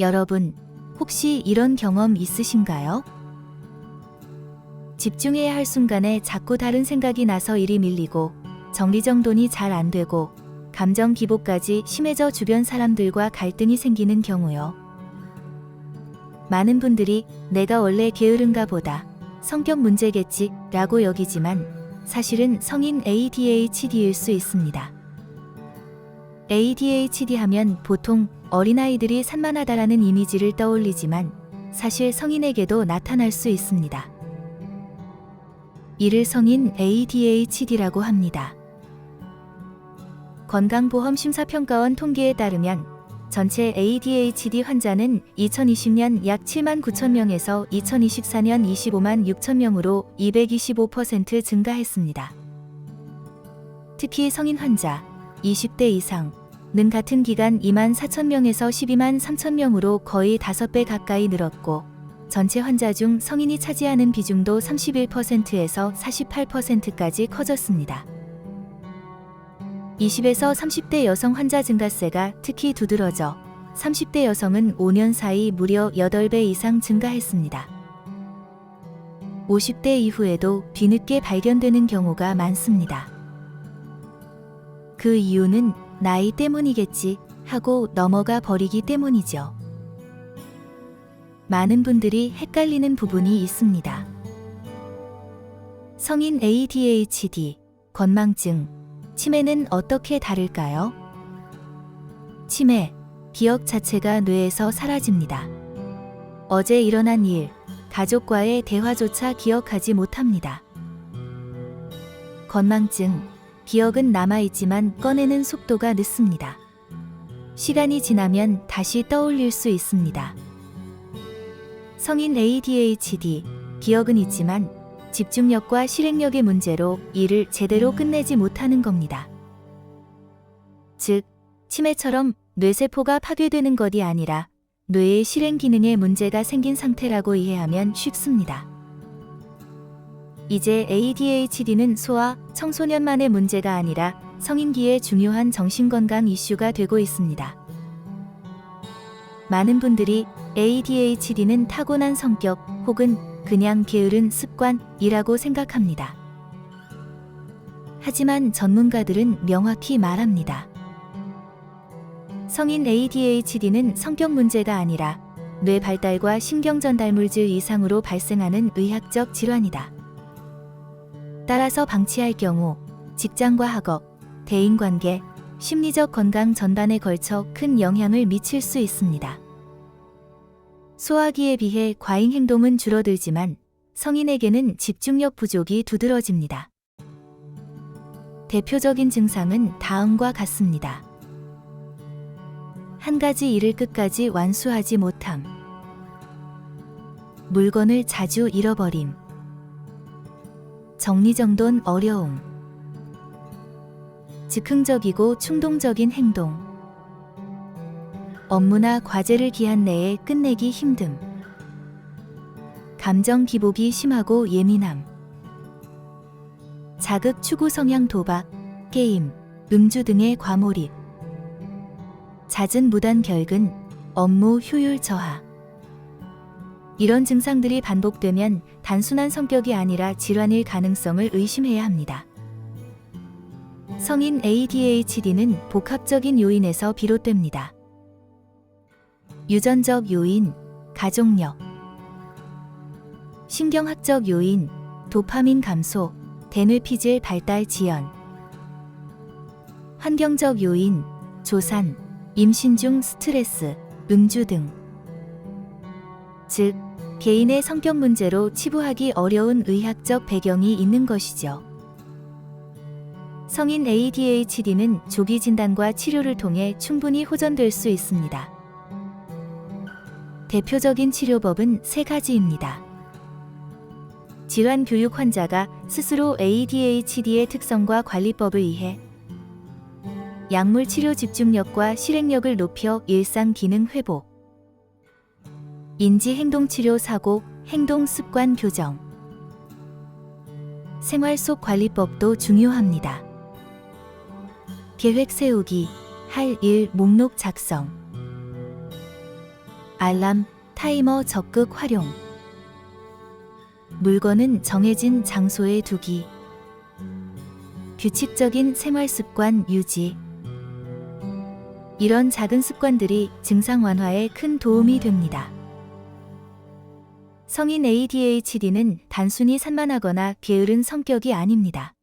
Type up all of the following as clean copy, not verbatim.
여러분, 혹시 이런 경험 있으신가요? 집중해야 할 순간에 자꾸 다른 생각이 나서 일이 밀리고 정리정돈이 잘 안 되고 감정 기복까지 심해져 주변 사람들과 갈등이 생기는 경우요. 많은 분들이 내가 원래 게으른가 보다, 성격 문제겠지 라고 여기지만 사실은 성인 ADHD일 수 있습니다. ADHD 하면 보통 어린아이들이 산만하다라는 이미지를 떠올리지만 사실 성인에게도 나타날 수 있습니다. 이를 성인 ADHD라고 합니다. 건강보험심사평가원 통계에 따르면 전체 ADHD 환자는 2020년 약 7만 9천 명에서 2024년 25만 6천 명으로 225% 증가했습니다. 특히 성인 환자 20대 이상은 같은 기간 2만 4천 명에서 12만 3천 명으로 거의 5배 가까이 늘었고 전체 환자 중 성인이 차지하는 비중도 31%에서 48%까지 커졌습니다. 20에서 30대 여성 환자 증가세가 특히 두드러져 30대 여성은 5년 사이 무려 8배 이상 증가했습니다. 50대 이후에도 뒤늦게 발견되는 경우가 많습니다. 그 이유는 나이 때문이겠지 하고 넘어가 버리기 때문이죠. 많은 분들이 헷갈리는 부분이 있습니다. 성인 ADHD, 건망증, 치매는 어떻게 다를까요? 치매, 기억 자체가 뇌에서 사라집니다. 어제 일어난 일, 가족과의 대화조차 기억하지 못합니다. 건망증, 기억은 남아있지만 꺼내는 속도가 늦습니다. 시간이 지나면 다시 떠올릴 수 있습니다. 성인 ADHD, 기억은 있지만 집중력과 실행력의 문제로 일을 제대로 끝내지 못하는 겁니다. 즉, 치매처럼 뇌세포가 파괴되는 것이 아니라 뇌의 실행 기능에 문제가 생긴 상태라고 이해하면 쉽습니다. 이제 ADHD는 소아, 청소년만의 문제가 아니라 성인기의 중요한 정신건강 이슈가 되고 있습니다. 많은 분들이 ADHD는 타고난 성격 혹은 그냥 게으른 습관이라고 생각합니다. 하지만 전문가들은 명확히 말합니다. 성인 ADHD는 성격 문제가 아니라 뇌 발달과 신경 전달 물질 이상으로 발생하는 의학적 질환이다. 따라서 방치할 경우 직장과 학업, 대인관계, 심리적 건강 전반에 걸쳐 큰 영향을 미칠 수 있습니다. 소아기에 비해 과잉 행동은 줄어들지만 성인에게는 집중력 부족이 두드러집니다. 대표적인 증상은 다음과 같습니다. 한 가지 일을 끝까지 완수하지 못함. 물건을 자주 잃어버림. 정리정돈 어려움. 즉흥적이고 충동적인 행동. 업무나 과제를 기한 내에 끝내기 힘듦. 감정 기복이 심하고 예민함. 자극 추구 성향 도박, 게임, 음주 등의 과몰입. 잦은 무단 결근, 업무 효율 저하. 이런 증상들이 반복되면 단순한 성격이 아니라 질환일 가능성을 의심해야 합니다. 성인 ADHD는 복합적인 요인에서 비롯됩니다. 유전적 요인, 가족력. 신경학적 요인, 도파민 감소, 대뇌피질 발달 지연. 환경적 요인, 조산, 임신 중 스트레스, 음주 등. 즉, 개인의 성격 문제로 치부하기 어려운 의학적 배경이 있는 것이죠. 성인 ADHD는 조기 진단과 치료를 통해 충분히 호전될 수 있습니다. 대표적인 치료법은 3가지입니다. 질환 교육 환자가 스스로 ADHD의 특성과 관리법을 이해 약물 치료 집중력과 실행력을 높여 일상 기능 회복. 인지 행동 치료 사고, 행동 습관 교정. 생활 속 관리법도 중요합니다. 계획 세우기, 할 일 목록 작성. 알람, 타이머 적극 활용. 물건은 정해진 장소에 두기. 규칙적인 생활 습관 유지. 이런 작은 습관들이 증상 완화에 큰 도움이 됩니다. 성인 ADHD는 단순히 산만하거나 게으른 성격이 아닙니다.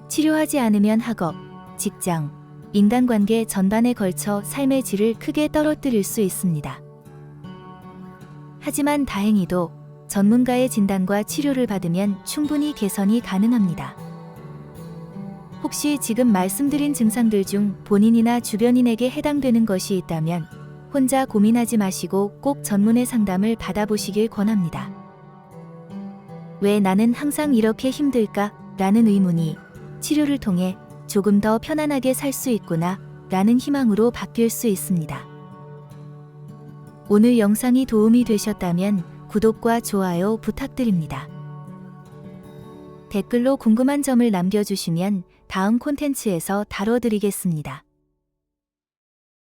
치료하지 않으면 학업, 직장, 인간관계 전반에 걸쳐 삶의 질을 크게 떨어뜨릴 수 있습니다. 하지만 다행히도 전문가의 진단과 치료를 받으면 충분히 개선이 가능합니다. 혹시 지금 말씀드린 증상들 중 본인이나 주변인에게 해당되는 것이 있다면 혼자 고민하지 마시고 꼭 전문의 상담을 받아보시길 권합니다. 왜 나는 항상 이렇게 힘들까? 라는 의문이 치료를 통해 조금 더 편안하게 살 수 있구나 라는 희망으로 바뀔 수 있습니다. 오늘 영상이 도움이 되셨다면 구독과 좋아요 부탁드립니다. 댓글로 궁금한 점을 남겨주시면 다음 콘텐츠에서 다뤄드리겠습니다.